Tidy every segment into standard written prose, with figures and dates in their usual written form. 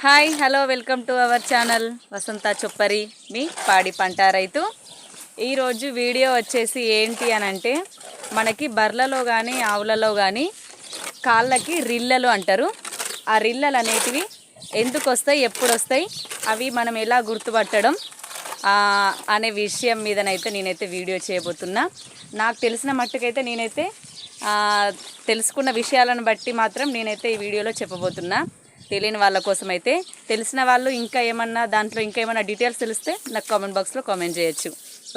Hi hello welcome to our channel Vasantha Choppari మీ పాడి పంట రైతు. ఈరోజు వీడియో వచ్చేసి ఏంటి అని అంటే, మనకి బర్లలో కానీ ఆవులలో కానీ కాళ్ళకి రిల్లలు అంటారు. ఆ రిల్లలు అనేటివి ఎందుకు వస్తాయి, ఎప్పుడు వస్తాయి, అవి మనం ఎలా గుర్తుపట్టడం అనే విషయం మీదనైతే నేనైతే వీడియో చేయబోతున్నా. నాకు తెలిసిన మట్టుకైతే నేనైతే తెలుసుకున్న విషయాలను బట్టి మాత్రం నేనైతే ఈ వీడియోలో చెప్పబోతున్నా. తెలియని వాళ్ళ కోసం అయితే, తెలిసిన వాళ్ళు ఇంకా ఏమన్నా దాంట్లో ఇంకా ఏమన్నా డీటెయిల్స్ తెలిస్తే నాకు కామెంట్ బాక్స్లో కామెంట్ చేయొచ్చు.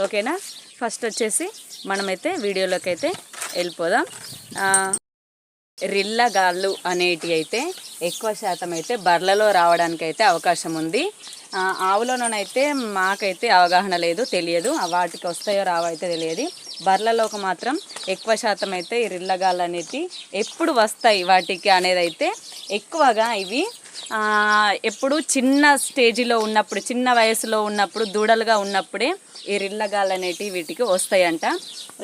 ఓకేనా? ఫస్ట్ వచ్చేసి మనమైతే వీడియోలోకి అయితే వెళ్ళిపోదాం. రిల్లగాళ్ళు అనేటివి అయితే ఎక్కువ శాతం అయితే బర్లలో రావడానికి అయితే అవకాశం ఉంది. ఆవులలోనైతే మాకైతే అవగాహన లేదు, తెలియదు. వాటికి వస్తాయో రావో అయితే తెలియదు. బర్రెలలోకి మాత్రం ఎక్కువ శాతం అయితే ఈ రిల్లగాళ్ళు అనేవి ఎప్పుడు వస్తాయి వాటికి అనేది అయితే ఎక్కువగా ఇవి ఎప్పుడు చిన్న స్టేజిలో ఉన్నప్పుడు, చిన్న వయసులో ఉన్నప్పుడు, దూడలుగా ఉన్నప్పుడే ఈ రిల్లగాళ్ళు అనేటివి వీటికి వస్తాయంట.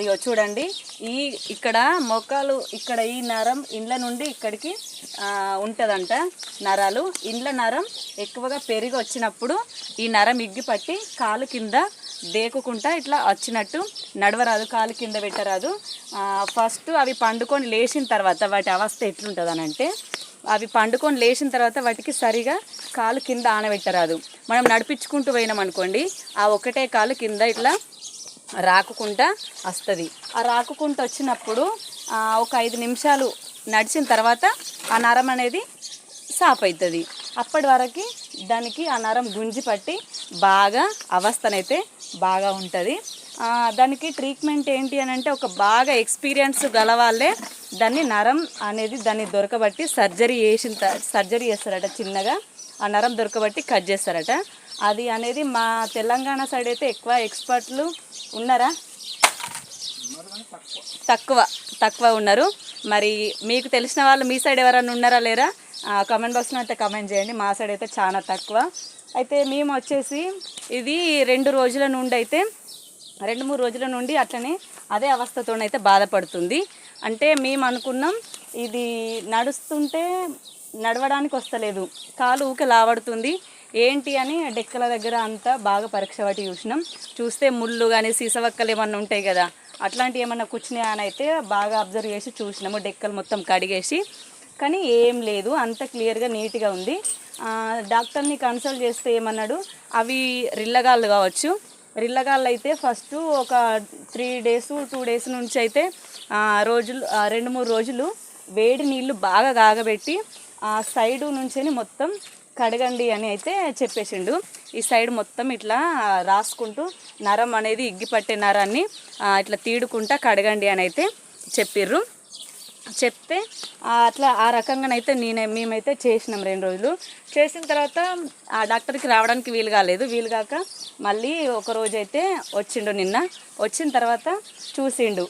ఇగో చూడండి, ఇక్కడ మొక్కలు, ఇక్కడ ఈ నరం ఇండ్ల నుండి ఇక్కడికి ఉంటుందంట నరాలు. ఇండ్ల నరం ఎక్కువగా పెరిగి వచ్చినప్పుడు ఈ నరం ఇగ్గి పట్టి కాలు కింద దేకుకుంటా ఇట్లా వచ్చినట్టు నడవరాదు, కాలు కింద పెట్టరాదు. ఫస్ట్ అవి పండుకొని లేచిన తర్వాత వాటి అవస్థ ఎట్లుంటుంది అని అంటే, అవి పండుకొని లేచిన తర్వాత వాటికి సరిగా కాలు కింద ఆనబెట్టరాదు. మనం నడిపించుకుంటూ పోయినాం అనుకోండి, ఆ ఒకటే కాలు కింద ఇట్లా రాకుకుంటా వస్తుంది. ఆ రాకుకుంటూ వచ్చినప్పుడు ఒక 5 నిమిషాలు నడిచిన తర్వాత ఆ నరం అనేది సాఫ్ అవుతుంది. అప్పటి వరకు దానికి ఆ నరం గుంజి పట్టి బాగా అవస్థనైతే బాగా ఉంటుంది. దానికి ట్రీట్మెంట్ ఏంటి అని అంటే, ఒక బాగా ఎక్స్పీరియన్స్ గలవాళ్ళే దాన్ని నరం అనేది దాన్ని దొరకబట్టి సర్జరీ చేస్తారట. చిన్నగా ఆ నరం దొరకబట్టి కట్ చేస్తారట. అది అనేది మా తెలంగాణ సైడ్ అయితే ఎక్కువ ఎక్స్పర్ట్లు ఉన్నారా? తక్కువ ఉన్నారు. మరి మీకు తెలిసిన వాళ్ళు మీ సైడ్ ఎవరైనా ఉన్నారా లేరా? కామెంట్ బాక్స్లో అయితే కామెంట్ చేయండి. మా సైడ్ అయితే చాలా తక్కువ. అయితే మేము వచ్చేసి ఇది 2 రోజుల నుండి అయితే 2-3 రోజుల నుండి అట్లనే అదే అవస్థతోనైతే బాధపడుతుంది. అంటే మేము అనుకున్నాం ఇది నడుస్తుంటే నడవడానికి వస్తలేదు, కాలు ఊకే లావడుతుంది ఏంటి అని డెక్కల దగ్గర అంతా బాగా పరీక్ష పట్టి చూస్తే ముళ్ళు కానీ సీసవక్కలు ఏమన్నా ఉంటాయి కదా, అట్లాంటివి ఏమన్నా కూర్చున్నాయా అని అయితే బాగా అబ్జర్వ్ చేసి చూసినాము. డెక్కలు మొత్తం కడిగేసి, కానీ ఏం లేదు, అంత క్లియర్గా నీట్గా ఉంది. డాక్టర్ని కన్సల్ట్ చేస్తే ఏమన్నాడు, అవి రిల్లగాళ్ళు కావచ్చు. రిల్లగాళ్ళు అయితే ఫస్ట్ ఒక 3 డేస్ 2 డేస్ నుంచి అయితే 2-3 రోజులు వేడి నీళ్ళు బాగా కాగబెట్టి ఆ సైడు నుంచి మొత్తం కడగండి అని అయితే చెప్పేసిండు. ఈ సైడ్ మొత్తం ఇట్లా రాసుకుంటూ నరం అనేది ఇగ్గిపట్టే నరాన్ని ఇట్లా తీడుకుంటా కడగండి అని అయితే చెప్పిర్రు. చెప్తే అట్లా ఆ రకంగానైతే మేమైతే చేసినాం. 2 రోజులు చేసిన తర్వాత ఆ డాక్టర్కి రావడానికి వీలు కాక మళ్ళీ ఒక రోజు అయితే వచ్చిండు. నిన్న వచ్చిన తర్వాత చూసిండు,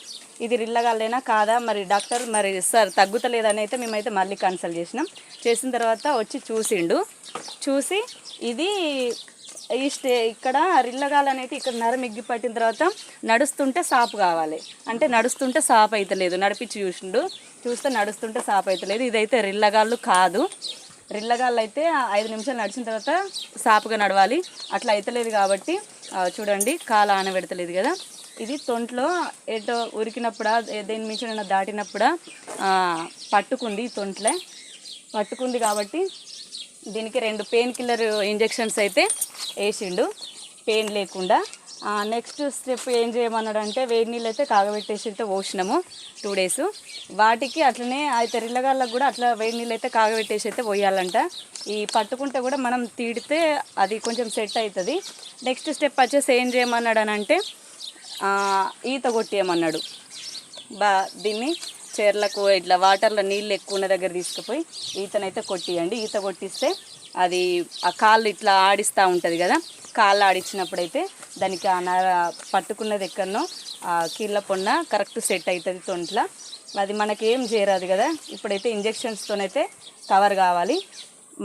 ఇది రిల్లగాళ్ళేనా కాదా, మరి డాక్టర్ మరి సార్ తగ్గుతలేదని అయితే మేమైతే మళ్ళీ కన్సల్ట్ చేసిన తర్వాత వచ్చి చూసి ఇది ఇక్కడ రిల్లగాలు అనేది ఇక్కడ నరం ఎగ్గి పట్టిన తర్వాత నడుస్తుంటే సాపు కావాలి అంటే నడుస్తుంటే సాపు అవుతలేదు. నడిపించి చూస్తే నడుస్తుంటే సాపు అవుతలేదు. ఇదైతే రిల్లగాళ్ళు కాదు. రిల్లగాళ్ళు అయితే 5 నిమిషాలు నడిచిన తర్వాత సాపుగా నడవాలి. అట్లా అవుతలేదు కాబట్టి చూడండి, కాలు ఆనబెడతలేదు కదా. ఇది తొంట్లో ఏటో ఉరికినప్పుడా దేని మించి దాటినప్పుడా పట్టుకుంది. తొంట్లే పట్టుకుంది కాబట్టి దీనికి 2 పెయిన్ కిల్లర్ ఇంజెక్షన్స్ అయితే వేసిండు, పెయిన్ లేకుండా. నెక్స్ట్ స్టెప్ ఏం చేయమన్నాడు అంటే, వేడి నీళ్ళు అయితే కాగబెట్టేసి అయితే పోసినాము 2 డేస్. వాటికి అట్లనే అయితే రిల్లగాళ్ళకు కూడా అట్లా వేడి నీళ్ళు అయితే కాగబెట్టేసి అయితే పోయాలంట. ఈ పట్టుకుంటే కూడా మనం తీడితే అది కొంచెం సెట్ అవుతుంది. నెక్స్ట్ స్టెప్ వచ్చేసి ఏం చేయమన్నాడు అని అంటే, ఈత కొట్టేయమన్నాడు. దీన్ని చెర్లకు ఇట్లా వాటర్లో నీళ్ళు ఎక్కువ ఉన్న దగ్గర తీసుకుపోయి ఈతనైతే కొట్టియండి. ఈత కొట్టిస్తే అది ఆ కాళ్ళు ఇట్లా ఆడిస్తూ ఉంటుంది కదా, కాళ్ళు ఆడించినప్పుడైతే దానికి పట్టుకున్నది ఎక్కడనో కీళ్ళ పొన్న కరెక్ట్ సెట్ అవుతుంది తొంట్ల. అది మనకేం చేరాదు కదా. ఇప్పుడైతే ఇంజెక్షన్స్తోనైతే కవర్ కావాలి.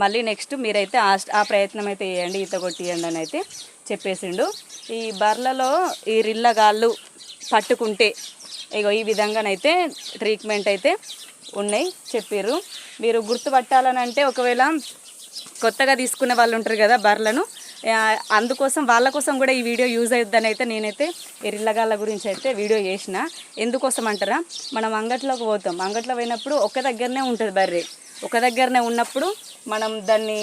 మళ్ళీ నెక్స్ట్ మీరైతే ఆ ప్రయత్నం అయితే చేయండి, ఈత కొట్టియండి అని అయితే చెప్పేసిండు. ఈ బర్లలో ఈ రిల్లగాళ్ళు పట్టుకుంటే ఇగో ఈ విధంగానైతే ట్రీట్మెంట్ అయితే ఉన్నాయి చెప్పిర్రు. మీరు గుర్తుపట్టాలని అంటే, ఒకవేళ కొత్తగా తీసుకునే వాళ్ళు ఉంటారు కదా బర్రెలను, అందుకోసం వాళ్ళ కోసం కూడా ఈ వీడియో యూజ్ అవుతుందని అయితే నేనైతే ఈ రిల్లగాళ్ళ గురించి అయితే వీడియో చేసిన. ఎందుకోసం అంటారా, మనం అంగట్లోకి పోతాం, అంగట్లో పోయినప్పుడు ఒక దగ్గరనే ఉంటుంది బర్రె, ఒక దగ్గరనే ఉన్నప్పుడు మనం దాన్ని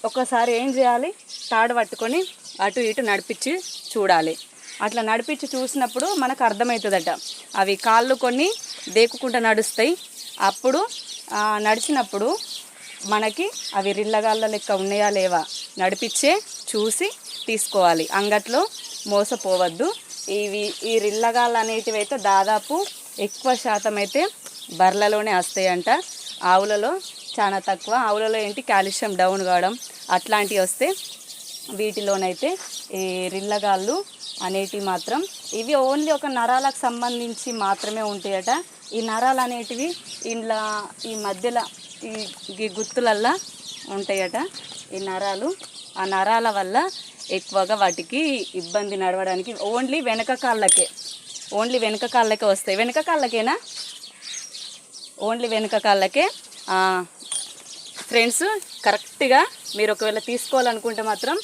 ఒకసారి ఏం చేయాలి, తాడు పట్టుకొని అటు ఇటు నడిపించి చూడాలి. అట్లా నడిపించి చూసినప్పుడు మనకు అర్థమవుతుందట, అవి కాళ్ళు కొన్ని దేకుకుంటూ నడుస్తాయి. అప్పుడు నడిచినప్పుడు మనకి అవి రిల్లగాళ్ళ లెక్క ఉన్నాయా లేవా నడిపించే చూసి తీసుకోవాలి, అంగట్లో మోసపోవద్దు. ఈ రిల్లగాళ్ళు అనేటివి అయితే దాదాపు ఎక్కువ శాతం అయితే బర్రెలలోనే వస్తాయంట, ఆవులలో చాలా తక్కువ. ఆవులలో ఏంటి కాల్షియం డౌన్ కావడం అట్లాంటివి వస్తే, వీటిలోనైతే ఈ రిల్లగాళ్ళు అనేటివి మాత్రం ఇవి ఓన్లీ ఒక నరాలకు సంబంధించి మాత్రమే ఉంటాయట. ఈ నరాలు అనేటివి ఇంట్లో ఈ మధ్యలో ఈ గుత్తులల్లా ఉంటాయట ఈ నరాలు. ఆ నరాల వల్ల ఎక్కువగా వాటికి ఇబ్బంది నడవడానికి ఓన్లీ వెనక కాళ్ళకే వస్తాయి. వెనక కాళ్ళకేనా? ఓన్లీ వెనక కాళ్ళకే. ఫ్రెండ్స్, కరెక్ట్గా మీరు ఒకవేళ తీసుకోవాలనుకుంటే మాత్రం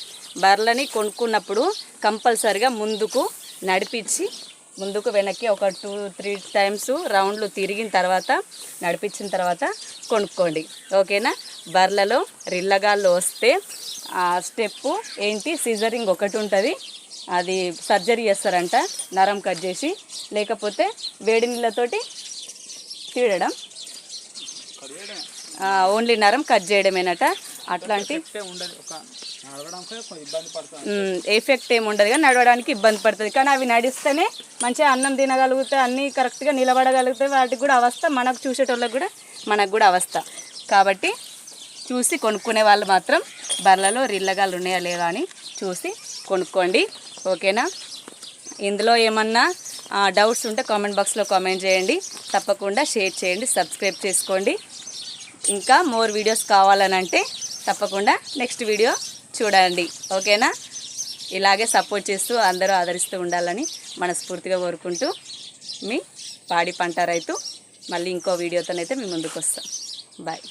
బర్రెలని కొనుక్కున్నప్పుడు కంపల్సరిగా ముందుకు నడిపించి, ముందుకు వెనక్కి ఒక 2-3 టైమ్స్ రౌండ్లు తిరిగిన తర్వాత నడిపించిన తర్వాత కొనుక్కోండి, ఓకేనా. బర్రెలలో రిల్లగాళ్ళు వస్తే ఆ స్టెప్పు ఏంటి, సిజరింగ్ ఒకటి ఉంటుంది, అది సర్జరీ చేస్తారంట, నరం కట్ చేసి, లేకపోతే వేడి నీళ్ళతోటి తీయడం, ఓన్లీ నరం కట్ చేయడమేనట. అట్లాంటి ఎఫెక్ట్ ఏమి ఉండదు కానీ నడవడానికి ఇబ్బంది పడుతుంది. కానీ అవి నడిస్తేనే మంచిగా అన్నం తినగలుగుతాయి, అన్నీ కరెక్ట్గా నిలబడగలుగుతాయి. వాటికి కూడా అవస్థ, మనకు చూసేటోళ్ళకి కూడా మనకు కూడా అవస్థ. కాబట్టి చూసి కొనుక్కునే వాళ్ళు మాత్రం బర్రెలలో రిల్లగాళ్ళు ఉన్నాయా లేదా అని చూసి కొనుక్కోండి, ఓకేనా. ఇందులో ఏమన్నా డౌట్స్ ఉంటే కామెంట్ బాక్స్లో కామెంట్ చేయండి, తప్పకుండా షేర్ చేయండి, సబ్స్క్రైబ్ చేసుకోండి. ఇంకా మోర్ వీడియోస్ కావాలనంటే తప్పకుండా నెక్స్ట్ వీడియో చూడండి, ఓకేనా. ఇలాగే సపోర్ట్ చేస్తూ అందరూ ఆదరిస్తూ ఉండాలని మనస్ఫూర్తిగా కోరుకుంటూ, మీ పాడి పంట రైతు. మళ్ళీ ఇంకో వీడియోతోనైతే మీ ముందుకు వస్తాం. బాయ్.